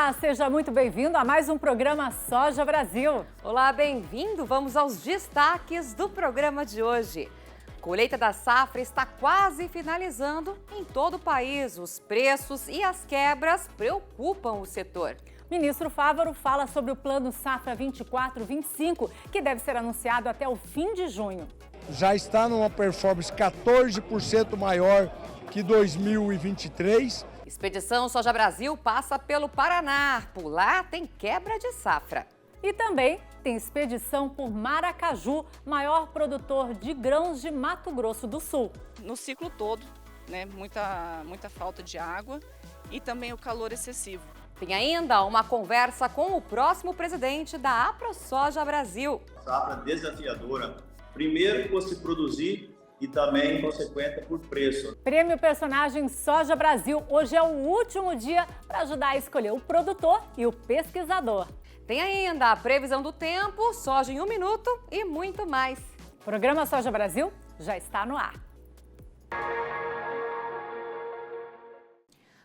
Olá, seja muito bem-vindo a mais um programa Soja Brasil. Olá, bem-vindo. Vamos aos destaques do programa de hoje. Colheita da safra está quase finalizando em todo o país. Os preços e as quebras preocupam o setor. Ministro Fávaro fala sobre o Plano Safra 24-25, que deve ser anunciado até o fim de junho. Já está numa performance 14% maior que 2023. Expedição Soja Brasil passa pelo Paraná. Por lá tem quebra de safra. E também tem expedição por Maracaju, maior produtor de grãos de Mato Grosso do Sul. No ciclo todo, né, muita falta de água e também o calor excessivo. Tem ainda uma conversa com o próximo presidente da AproSoja Brasil. Safra desafiadora, primeiro por se produzir e também consequente por preço. Prêmio Personagem Soja Brasil. Hoje é o último dia para ajudar a escolher o produtor e o pesquisador. Tem ainda a previsão do tempo, soja em 1 minuto e muito mais. O programa Soja Brasil já está no ar.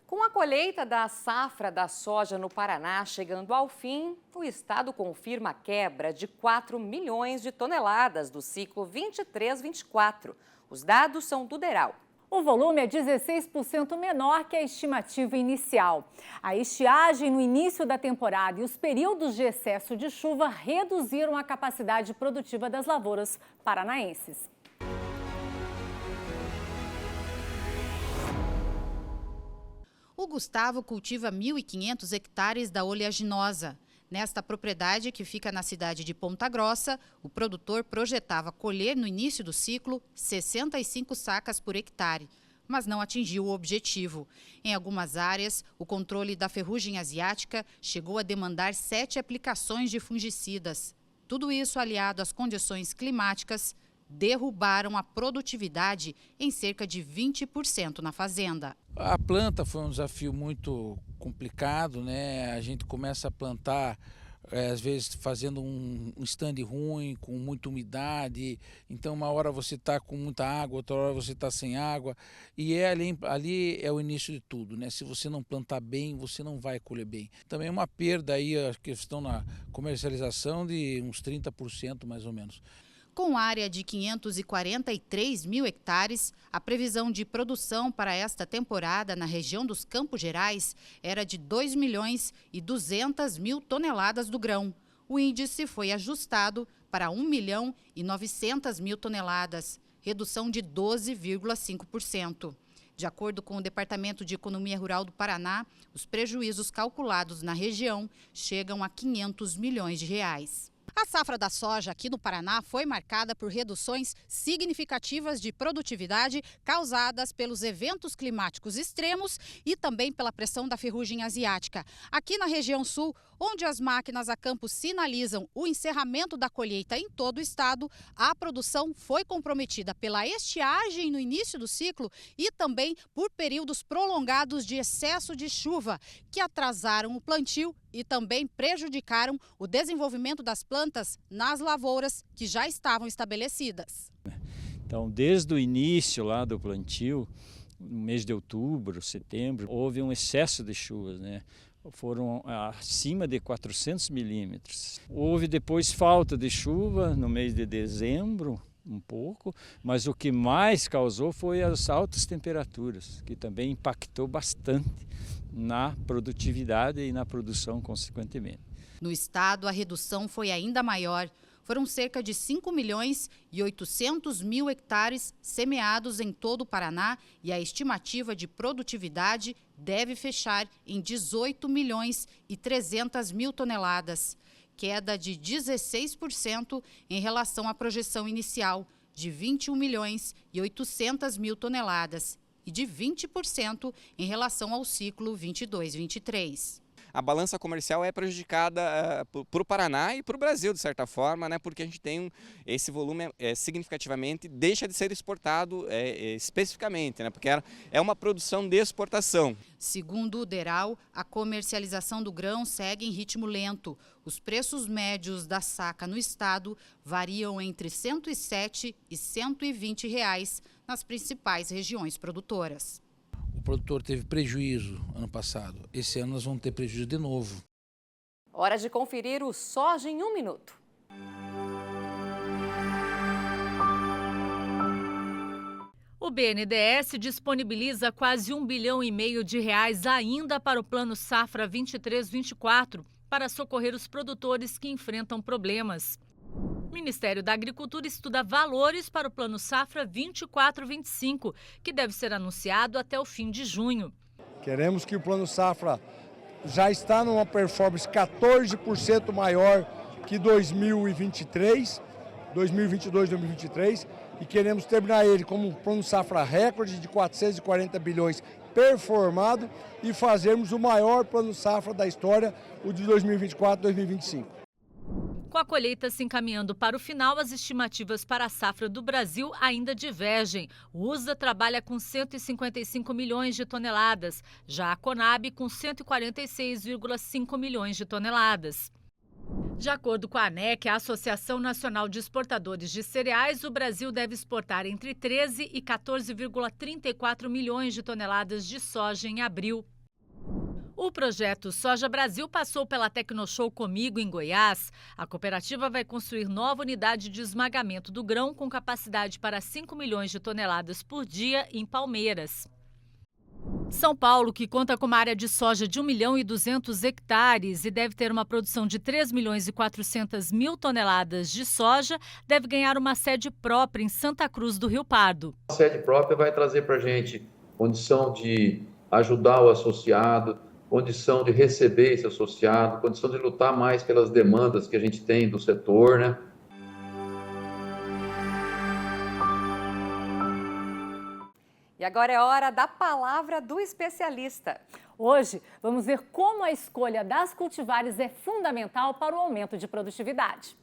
Com a colheita da safra da soja no Paraná chegando ao fim, o estado confirma a quebra de 4 milhões de toneladas do ciclo 23-24. Os dados são do DERAL. O volume é 16% menor que a estimativa inicial. A estiagem no início da temporada e os períodos de excesso de chuva reduziram a capacidade produtiva das lavouras paranaenses. O Gustavo cultiva 1.500 hectares da oleaginosa. Nesta propriedade, que fica na cidade de Ponta Grossa, o produtor projetava colher no início do ciclo 65 sacas por hectare, mas não atingiu o objetivo. Em algumas áreas, o controle da ferrugem asiática chegou a demandar 7 aplicações de fungicidas. Tudo isso, aliado às condições climáticas, derrubaram a produtividade em cerca de 20% na fazenda. A planta foi um desafio muito complicado, né? A gente começa a plantar, às vezes fazendo um stand ruim, com muita umidade, então uma hora você está com muita água, outra hora você está sem água, e ali é o início de tudo, né? Se você não plantar bem, você não vai colher bem. Também uma perda aí, a questão na comercialização de uns 30% mais ou menos. Com área de 543 mil hectares, a previsão de produção para esta temporada na região dos Campos Gerais era de 2 milhões e 200 mil toneladas do grão. O índice foi ajustado para 1 milhão e 900 mil toneladas, redução de 12,5%. De acordo com o Departamento de Economia Rural do Paraná, os prejuízos calculados na região chegam a 500 milhões de reais. A safra da soja aqui no Paraná foi marcada por reduções significativas de produtividade causadas pelos eventos climáticos extremos e também pela pressão da ferrugem asiática. Aqui na região sul, onde as máquinas a campo sinalizam o encerramento da colheita em todo o estado, a produção foi comprometida pela estiagem no início do ciclo e também por períodos prolongados de excesso de chuva, que atrasaram o plantio e também prejudicaram o desenvolvimento das plantas nas lavouras que já estavam estabelecidas. Então, desde o início lá do plantio, no mês de outubro, setembro, houve um excesso de chuvas, né? Foram acima de 400 milímetros. Houve depois falta de chuva no mês de dezembro, um pouco, mas o que mais causou foi as altas temperaturas, que também impactou bastante na produtividade e na produção, consequentemente. No estado, a redução foi ainda maior. Foram cerca de 5 milhões e 800 mil hectares semeados em todo o Paraná e a estimativa de produtividade deve fechar em 18 milhões e 300 mil toneladas, queda de 16% em relação à projeção inicial, de 21 milhões e 800 mil toneladas, e de 20% em relação ao ciclo 22-23. A balança comercial é prejudicada para o Paraná e para o Brasil, de certa forma, né, porque a gente tem esse volume significativamente deixa de ser exportado especificamente, né, porque é uma produção de exportação. Segundo o DERAL, a comercialização do grão segue em ritmo lento. Os preços médios da saca no estado variam entre R$ 107 e R$ 120 nas principais regiões produtoras. produtor teve prejuízo ano passado. Esse ano nós vamos ter prejuízo de novo. Hora de conferir o Soja em 1 minuto. O BNDES disponibiliza quase R$ 1,5 bilhão ainda para o Plano Safra 23-24 para socorrer os produtores que enfrentam problemas. O Ministério da Agricultura estuda valores para o Plano Safra 24-25, que deve ser anunciado até o fim de junho. Queremos que o Plano Safra já está numa performance 14% maior que 2023, 2022-2023, e queremos terminar ele como um Plano Safra recorde de 440 bilhões performado e fazermos o maior Plano Safra da história, o de 2024-2025. Com a colheita se encaminhando para o final, as estimativas para a safra do Brasil ainda divergem. O USDA trabalha com 155 milhões de toneladas, já a Conab com 146,5 milhões de toneladas. De acordo com a ANEC, a Associação Nacional de Exportadores de Cereais, o Brasil deve exportar entre 13 e 14,34 milhões de toneladas de soja em abril. O projeto Soja Brasil passou pela Tecnoshow Comigo, em Goiás. A cooperativa vai construir nova unidade de esmagamento do grão com capacidade para 5 milhões de toneladas por dia em Palmeiras. São Paulo, que conta com uma área de soja de 1.200.000 hectares e deve ter uma produção de 3.400.000 toneladas de soja, deve ganhar uma sede própria em Santa Cruz do Rio Pardo. A sede própria vai trazer para a gente condição de ajudar o associado, condição de receber esse associado, condição de lutar mais pelas demandas que a gente tem do setor, né? E agora é hora da palavra do especialista. Hoje, vamos ver como a escolha das cultivares é fundamental para o aumento de produtividade.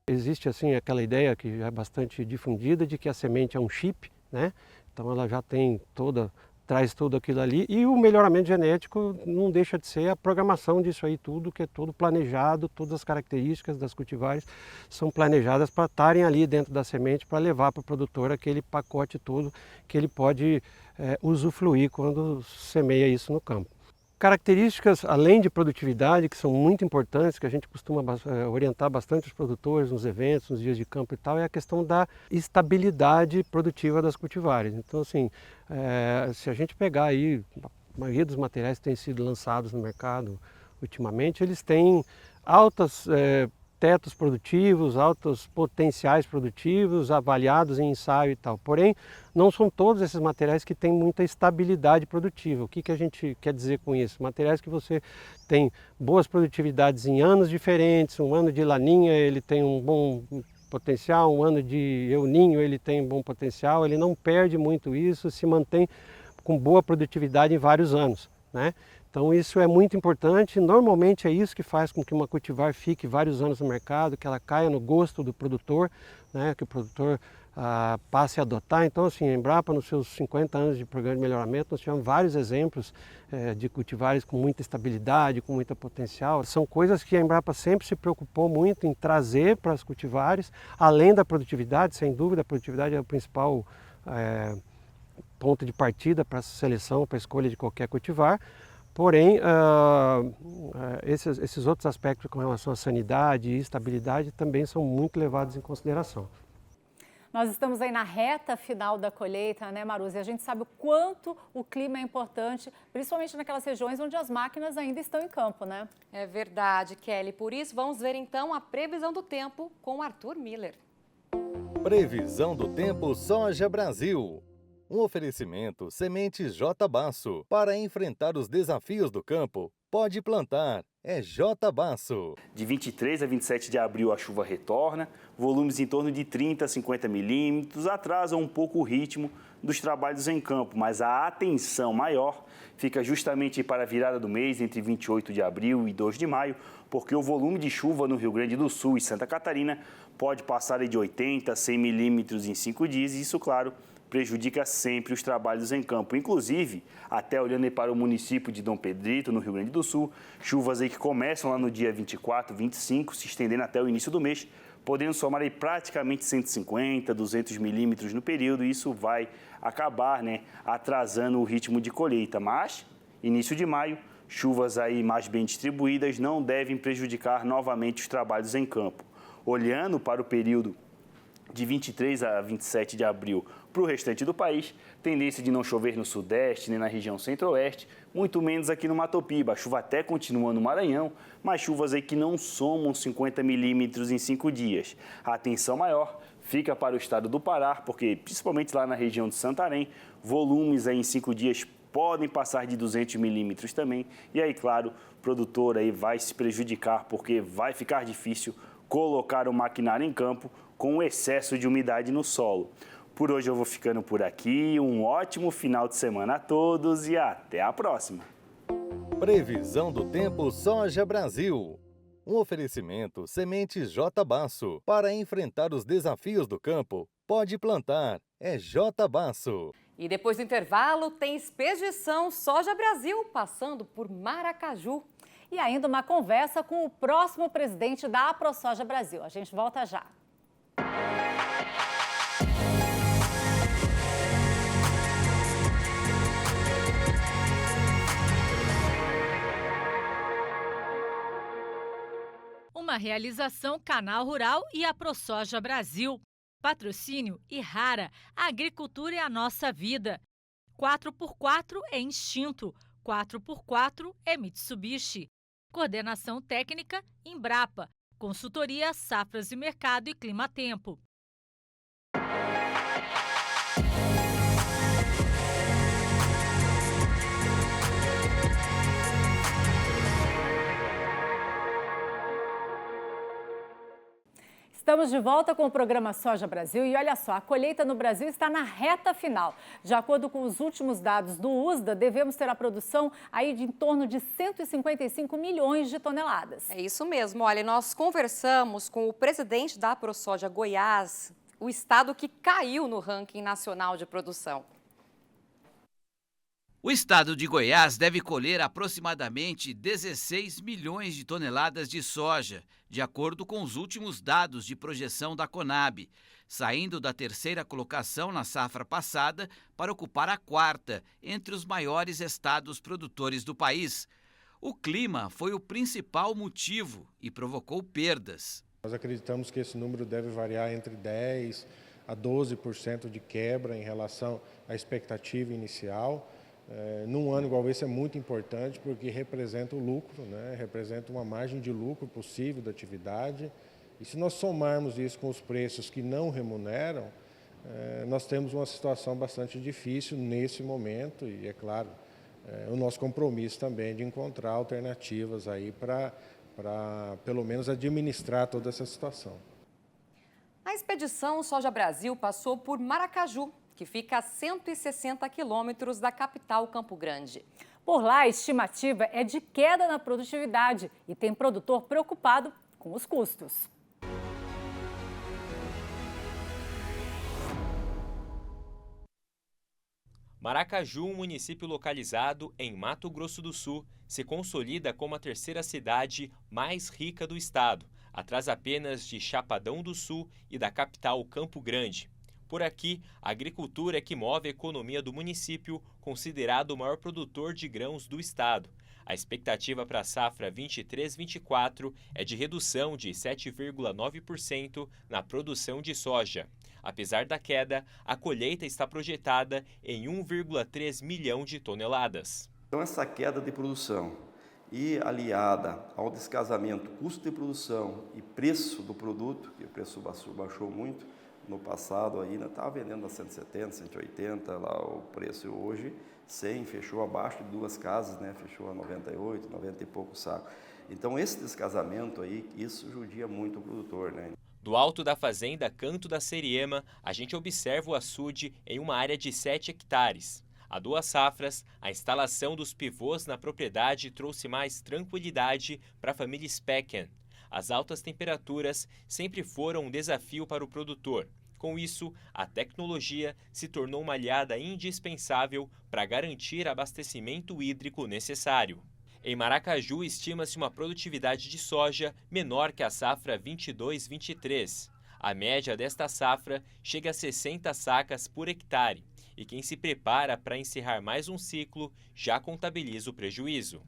Existe assim aquela ideia que já é bastante difundida de que a semente é um chip, né? Então ela já tem traz tudo aquilo ali, e o melhoramento genético não deixa de ser a programação disso aí tudo, que é todo planejado, todas as características das cultivares são planejadas para estarem ali dentro da semente para levar para o produtor aquele pacote todo que ele pode usufruir quando semeia isso no campo. Características, além de produtividade, que são muito importantes, que a gente costuma orientar bastante os produtores nos eventos, nos dias de campo e tal, é a questão da estabilidade produtiva das cultivares. Então, assim, se a gente pegar aí, a maioria dos materiais que têm sido lançados no mercado ultimamente, eles têm altos tetos produtivos, altos potenciais produtivos, avaliados em ensaio e tal. Porém, não são todos esses materiais que têm muita estabilidade produtiva. O que a gente quer dizer com isso? Materiais que você tem boas produtividades em anos diferentes, um ano de laninha ele tem um bom potencial, um ano de El Niño ele tem um bom potencial, ele não perde muito isso, se mantém com boa produtividade em vários anos, né? Então isso é muito importante, normalmente é isso que faz com que uma cultivar fique vários anos no mercado, que ela caia no gosto do produtor, né? Que o produtor passe a adotar. Então assim, a Embrapa nos seus 50 anos de programa de melhoramento, nós tivemos vários exemplos de cultivares com muita estabilidade, com muito potencial. São coisas que a Embrapa sempre se preocupou muito em trazer para as cultivares, além da produtividade, sem dúvida a produtividade é o principal ponto de partida para a seleção, para a escolha de qualquer cultivar. Porém, esses outros aspectos com relação à sanidade e estabilidade também são muito levados em consideração. Nós estamos aí na reta final da colheita, né, Maruzzi? A gente sabe o quanto o clima é importante, principalmente naquelas regiões onde as máquinas ainda estão em campo, né? É verdade, Kelly. Por isso, vamos ver então a previsão do tempo com Arthur Miller. Previsão do tempo Soja Brasil. Um oferecimento Sementes J Basso. Para enfrentar os desafios do campo, pode plantar. É J Basso. De 23 a 27 de abril a chuva retorna, volumes em torno de 30 a 50 milímetros, atrasam um pouco o ritmo dos trabalhos em campo, mas a atenção maior fica justamente para a virada do mês, entre 28 de abril e 2 de maio, porque o volume de chuva no Rio Grande do Sul e Santa Catarina pode passar de 80 a 100 milímetros em 5 dias, e isso, claro, prejudica sempre os trabalhos em campo. Inclusive, até olhando aí para o município de Dom Pedrito, no Rio Grande do Sul, chuvas aí que começam lá no dia 24, 25, se estendendo até o início do mês, podendo somar aí praticamente 150, 200 milímetros no período, e isso vai acabar, né, atrasando o ritmo de colheita. Mas, início de maio, chuvas aí mais bem distribuídas não devem prejudicar novamente os trabalhos em campo. Olhando para o período de 23 a 27 de abril para o restante do país, tendência de não chover no sudeste nem na região centro-oeste, muito menos aqui no Mato Piba. A chuva até continua no Maranhão, mas chuvas aí que não somam 50 milímetros em 5 dias. A atenção maior fica para o estado do Pará, porque principalmente lá na região de Santarém, volumes aí em 5 dias podem passar de 200 milímetros também. E aí, claro, o produtor aí vai se prejudicar, porque vai ficar difícil colocar o maquinário em campo com o excesso de umidade no solo. Por hoje eu vou ficando por aqui. Um ótimo final de semana a todos e até a próxima. Previsão do tempo Soja Brasil. Um oferecimento Sementes J Basso. Para enfrentar os desafios do campo, pode plantar. É J Basso. E depois do intervalo, tem Expedição Soja Brasil, passando por Maracaju. E ainda uma conversa com o próximo presidente da AproSoja Brasil. A gente volta já. Uma realização Canal Rural e AproSoja Brasil. Patrocínio Irrara, a agricultura é a nossa vida. 4x4 é Instinto, 4x4 é Mitsubishi. Coordenação técnica Embrapa, consultoria Safras e Mercado e Climatempo. Estamos de volta com o programa Soja Brasil e olha só, a colheita no Brasil está na reta final. De acordo com os últimos dados do USDA, devemos ter a produção aí de em torno de 155 milhões de toneladas. É isso mesmo. Olha, nós conversamos com o presidente da AproSoja Goiás, o estado que caiu no ranking nacional de produção. O estado de Goiás deve colher aproximadamente 16 milhões de toneladas de soja, de acordo com os últimos dados de projeção da Conab, saindo da terceira colocação na safra passada para ocupar a quarta entre os maiores estados produtores do país. O clima foi o principal motivo e provocou perdas. Nós acreditamos que esse número deve variar entre 10% a 12% de quebra em relação à expectativa inicial. Num ano igual esse é muito importante porque representa o lucro, né? Representa uma margem de lucro possível da atividade. E se nós somarmos isso com os preços que não remuneram, nós temos uma situação bastante difícil nesse momento e, é claro, o nosso compromisso também de encontrar alternativas aí para pelo menos administrar toda essa situação. A Expedição Soja Brasil passou por Maracaju, que fica a 160 quilômetros da capital Campo Grande. Por lá, a estimativa é de queda na produtividade e tem produtor preocupado com os custos. Maracaju, um município localizado em Mato Grosso do Sul, se consolida como a terceira cidade mais rica do estado, atrás apenas de Chapadão do Sul e da capital Campo Grande. Por aqui, a agricultura é que move a economia do município, considerado o maior produtor de grãos do estado. A expectativa para a safra 23-24 é de redução de 7,9% na produção de soja. Apesar da queda, a colheita está projetada em 1,3 milhão de toneladas. Então, essa queda de produção e aliada ao descasamento custo de produção e preço do produto, que o preço baixou muito, no passado ainda estava vendendo a 170, 180, lá o preço hoje 100, fechou abaixo de duas casas, né? Fechou a 98, 90 e pouco saco. Então esse descasamento aí, isso judia muito o produtor, né? Do alto da fazenda Canto da Seriema, a gente observa o açude em uma área de 7 hectares. Há 2 safras, a instalação dos pivôs na propriedade trouxe mais tranquilidade para a família Specken. As altas temperaturas sempre foram um desafio para o produtor. Com isso, a tecnologia se tornou uma aliada indispensável para garantir abastecimento hídrico necessário. Em Maracaju, estima-se uma produtividade de soja menor que a safra 22-23. A média desta safra chega a 60 sacas por hectare. E quem se prepara para encerrar mais um ciclo já contabiliza o prejuízo.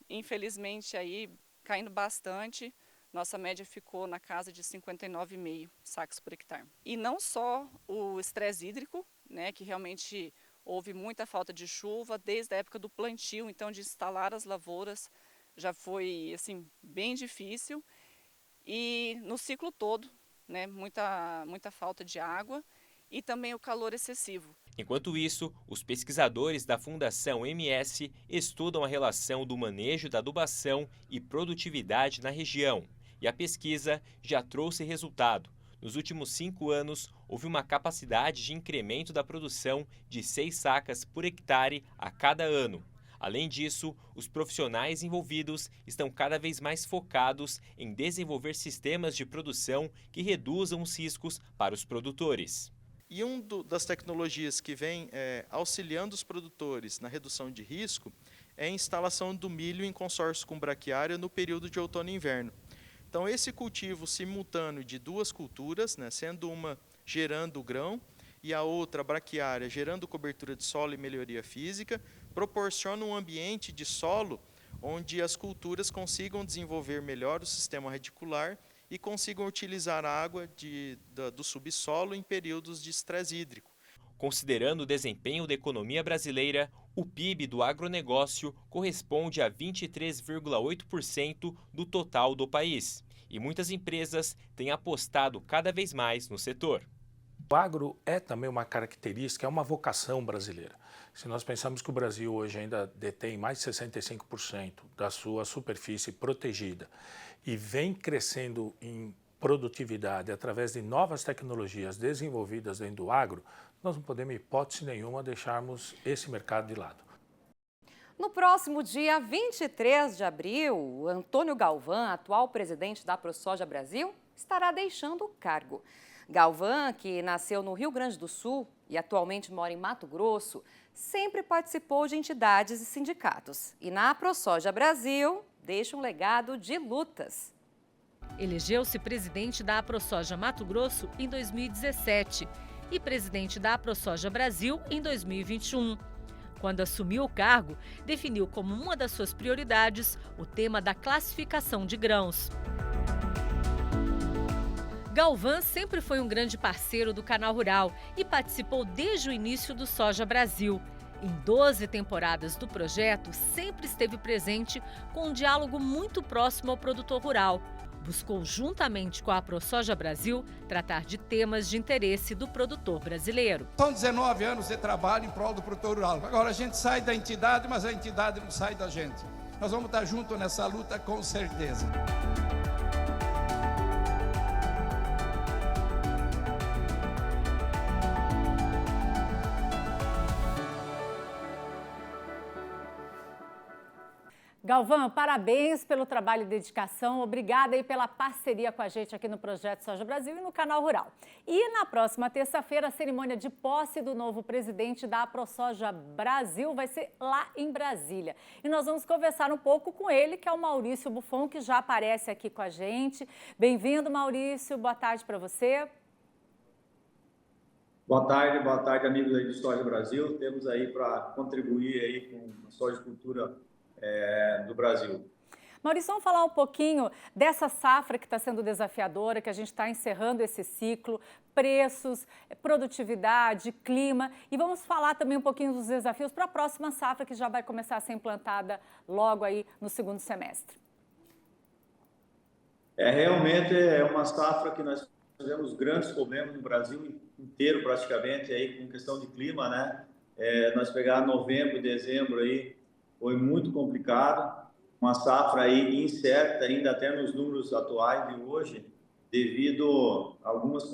Infelizmente, aí caindo bastante, nossa média ficou na casa de 59,5 sacos por hectare. E não só o estresse hídrico, né, que realmente houve muita falta de chuva desde a época do plantio, então de instalar as lavouras já foi assim bem difícil. E no ciclo todo, né, muita falta de água e também o calor excessivo. Enquanto isso, os pesquisadores da Fundação MS estudam a relação do manejo da adubação e produtividade na região. E a pesquisa já trouxe resultado. Nos últimos 5 anos, houve uma capacidade de incremento da produção de 6 sacas por hectare a cada ano. Além disso, os profissionais envolvidos estão cada vez mais focados em desenvolver sistemas de produção que reduzam os riscos para os produtores. E das tecnologias que vem auxiliando os produtores na redução de risco é a instalação do milho em consórcio com braquiária no período de outono e inverno. Então, esse cultivo simultâneo de 2 culturas, né, sendo uma gerando o grão e a outra, a braquiária, gerando cobertura de solo e melhoria física, proporciona um ambiente de solo onde as culturas consigam desenvolver melhor o sistema radicular e consigam utilizar a água do subsolo em períodos de estresse hídrico. Considerando o desempenho da economia brasileira, o PIB do agronegócio corresponde a 23,8% do total do país. E muitas empresas têm apostado cada vez mais no setor. O agro é também uma característica, é uma vocação brasileira. Se nós pensamos que o Brasil hoje ainda detém mais de 65% da sua superfície protegida e vem crescendo em produtividade através de novas tecnologias desenvolvidas dentro do agro, nós não podemos, em hipótese nenhuma, deixarmos esse mercado de lado. No próximo dia 23 de abril, Antônio Galvão, atual presidente da ProSoja Brasil, estará deixando o cargo. Galvão, que nasceu no Rio Grande do Sul e atualmente mora em Mato Grosso, sempre participou de entidades e sindicatos. E na ProSoja Brasil, deixa um legado de lutas. Elegeu-se presidente da ProSoja Mato Grosso em 2017 e presidente da ProSoja Brasil em 2021. Quando assumiu o cargo, definiu como uma das suas prioridades o tema da classificação de grãos. Galvão sempre foi um grande parceiro do Canal Rural e participou desde o início do Soja Brasil. Em 12 temporadas do projeto, sempre esteve presente com um diálogo muito próximo ao produtor rural. Buscou, juntamente com a ProSoja Brasil, tratar de temas de interesse do produtor brasileiro. São 19 anos de trabalho em prol do produtor rural. Agora a gente sai da entidade, mas a entidade não sai da gente. Nós vamos estar juntos nessa luta com certeza. Galvão, parabéns pelo trabalho e dedicação. Obrigada aí pela parceria com a gente aqui no Projeto Soja Brasil e no Canal Rural. E na próxima terça-feira, a cerimônia de posse do novo presidente da ProSoja Brasil vai ser lá em Brasília. E nós vamos conversar um pouco com ele, que é o Maurício Buffon, que já aparece aqui com a gente. Bem-vindo, Maurício. Boa tarde para você. Boa tarde, amigos aí do Soja Brasil. Temos aí para contribuir aí com a sojicultura do Brasil. Maurício, vamos falar um pouquinho dessa safra que está sendo desafiadora, que a gente está encerrando esse ciclo, preços, produtividade, clima, e vamos falar também um pouquinho dos desafios para a próxima safra que já vai começar a ser implantada logo aí no segundo semestre. Realmente é uma safra que nós tivemos grandes problemas no Brasil inteiro praticamente aí com questão de clima, né? Nós pegar novembro, dezembro aí foi muito complicado, uma safra aí incerta ainda até nos números atuais de hoje, devido a algumas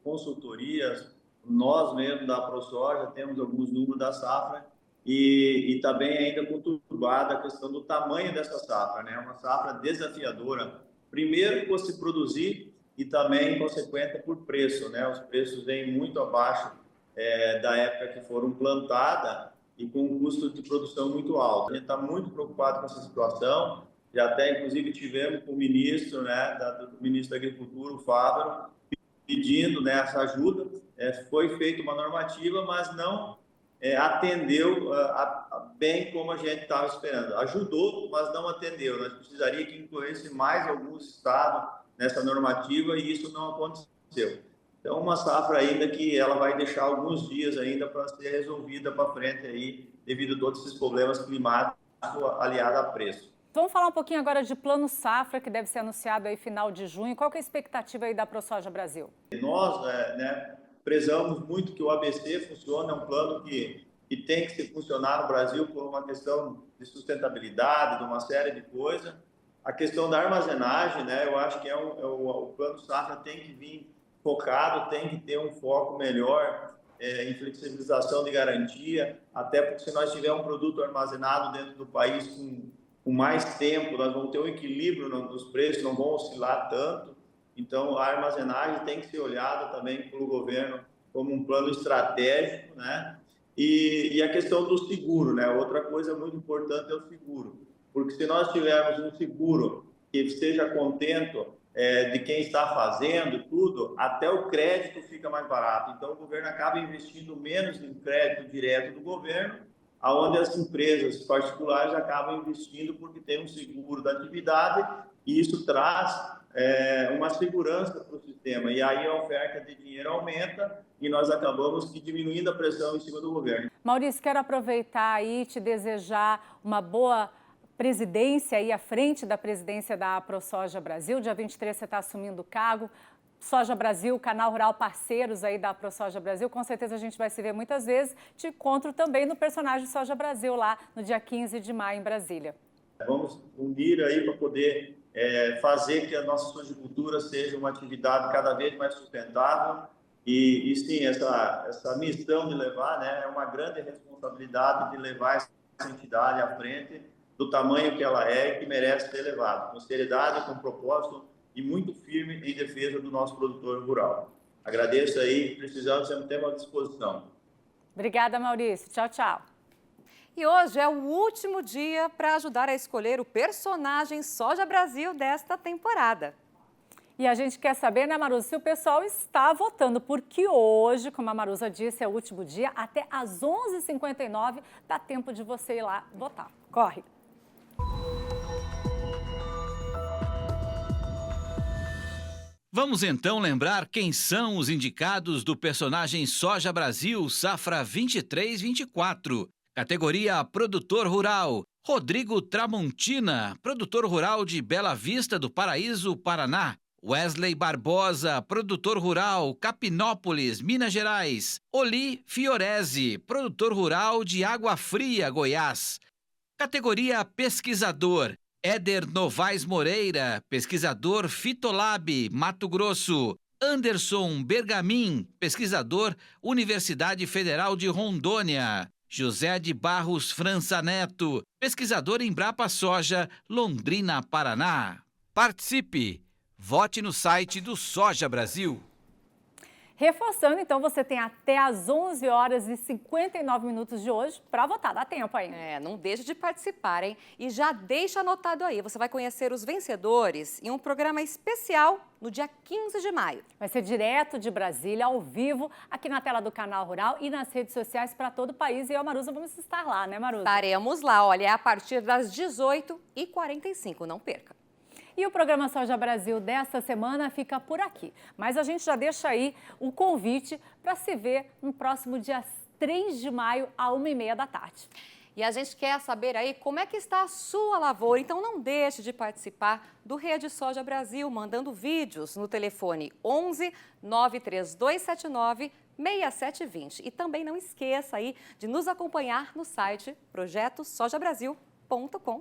consultorias, nós mesmo da ProSoja temos alguns números da safra e também ainda conturbada a questão do tamanho dessa safra, né? Uma safra desafiadora, primeiro por se produzir e também consequente por preço, né? Os preços vêm muito abaixo da época que foram plantadas. e com um custo de produção muito alto. A gente está muito preocupado com essa situação, já até inclusive tivemos com o ministro, né, do ministro da Agricultura, o Fávaro, pedindo, né, essa ajuda. Foi feita uma normativa, mas não atendeu bem como a gente estava esperando. Ajudou, mas não atendeu. Nós precisaríamos que incluísse mais alguns estados nessa normativa e isso não aconteceu. Então, uma safra ainda que ela vai deixar alguns dias ainda para ser resolvida para frente aí, devido a todos esses problemas climáticos aliados a preço. Vamos falar um pouquinho agora de Plano Safra, que deve ser anunciado aí final de junho. Qual que é a expectativa aí da ProSoja Brasil? Nós, prezamos muito que o ABC funcione, é um plano que tem que se funcionar no Brasil por uma questão de sustentabilidade, de uma série de coisas. A questão da armazenagem, né, eu acho que o Plano Safra tem que vir focado, tem que ter um foco melhor em flexibilização de garantia, até porque se nós tivermos um produto armazenado dentro do país com mais tempo, nós vamos ter um equilíbrio nos preços, não vão oscilar tanto. Então, a armazenagem tem que ser olhada também pelo governo como um plano estratégico, né? E a questão do seguro, né? Outra coisa muito importante é o seguro, porque se nós tivermos um seguro que esteja contento de quem está fazendo tudo, até o crédito fica mais barato. Então, o governo acaba investindo menos em crédito direto do governo, aonde as empresas particulares acabam investindo porque tem um seguro da atividade e isso traz uma segurança para o sistema. E aí a oferta de dinheiro aumenta e nós acabamos diminuindo a pressão em cima do governo. Maurício, quero aproveitar aí e te desejar uma boa presidência aí à frente da presidência da ProSoja Brasil. Dia 23 você está assumindo o cargo. Soja Brasil, Canal Rural, parceiros aí da ProSoja Brasil. Com certeza a gente vai se ver muitas vezes. Te encontro também no personagem Soja Brasil lá no dia 15 de maio em Brasília. Vamos unir aí para poder fazer que a nossa sojicultura seja uma atividade cada vez mais sustentável. E sim, essa missão de levar, né, é uma grande responsabilidade de levar essa entidade à frente do tamanho que ela é e que merece ser levada, com seriedade, com propósito e muito firme em defesa do nosso produtor rural. Agradeço aí, precisamos sempre ter uma disposição. Obrigada, Maurício. Tchau, tchau. E hoje é o último dia para ajudar a escolher o personagem Soja Brasil desta temporada. E a gente quer saber, né, Maruza, se o pessoal está votando, porque hoje, como a Maruza disse, é o último dia, até às 11h59 dá tempo de você ir lá votar. Corre! Vamos então lembrar quem são os indicados do personagem Soja Brasil Safra 23-24. Categoria Produtor Rural, Rodrigo Tramontina, produtor rural de Bela Vista do Paraíso, Paraná. Wesley Barbosa, produtor rural, Capinópolis, Minas Gerais. Oli Fiorese, produtor rural de Água Fria, Goiás. Categoria Pesquisador, Éder Novaes Moreira, pesquisador Fitolab, Mato Grosso. Anderson Bergamin, pesquisador, Universidade Federal de Rondônia. José de Barros França Neto, pesquisador Embrapa Soja, Londrina, Paraná. Participe! Vote no site do Soja Brasil. Reforçando, então, você tem até às 11h59 de hoje para votar. Dá tempo ainda. Não deixe de participar, hein? E já deixa anotado aí. Você vai conhecer os vencedores em um programa especial no dia 15 de maio. Vai ser direto de Brasília, ao vivo, aqui na tela do Canal Rural e nas redes sociais para todo o país. E eu, Maruza, vamos estar lá, né, Maruza? Estaremos lá, olha, é a partir das 18h45. Não perca. E o programa Soja Brasil desta semana fica por aqui. Mas a gente já deixa aí o convite para se ver no próximo dia 3 de maio, à 1h30 da tarde. E a gente quer saber aí como é que está a sua lavoura. Então não deixe de participar do Rede Soja Brasil, mandando vídeos no telefone 11 93279 6720. E também não esqueça aí de nos acompanhar no site projetosojabrasil.com.br.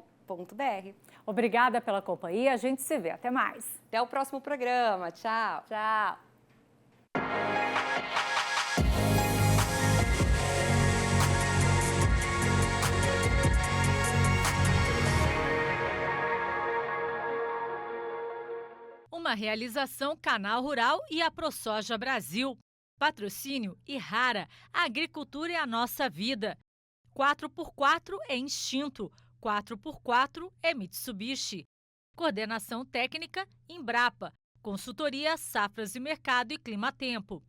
Obrigada pela companhia, a gente se vê. Até mais. Até o próximo programa. Tchau. Tchau. Uma realização Canal Rural e a ProSoja Brasil. Patrocínio Irrara, a agricultura é a nossa vida. 4x4 é Instinto, 4x4 é Mitsubishi. Coordenação técnica, Embrapa. Consultoria Safras e Mercado e Climatempo.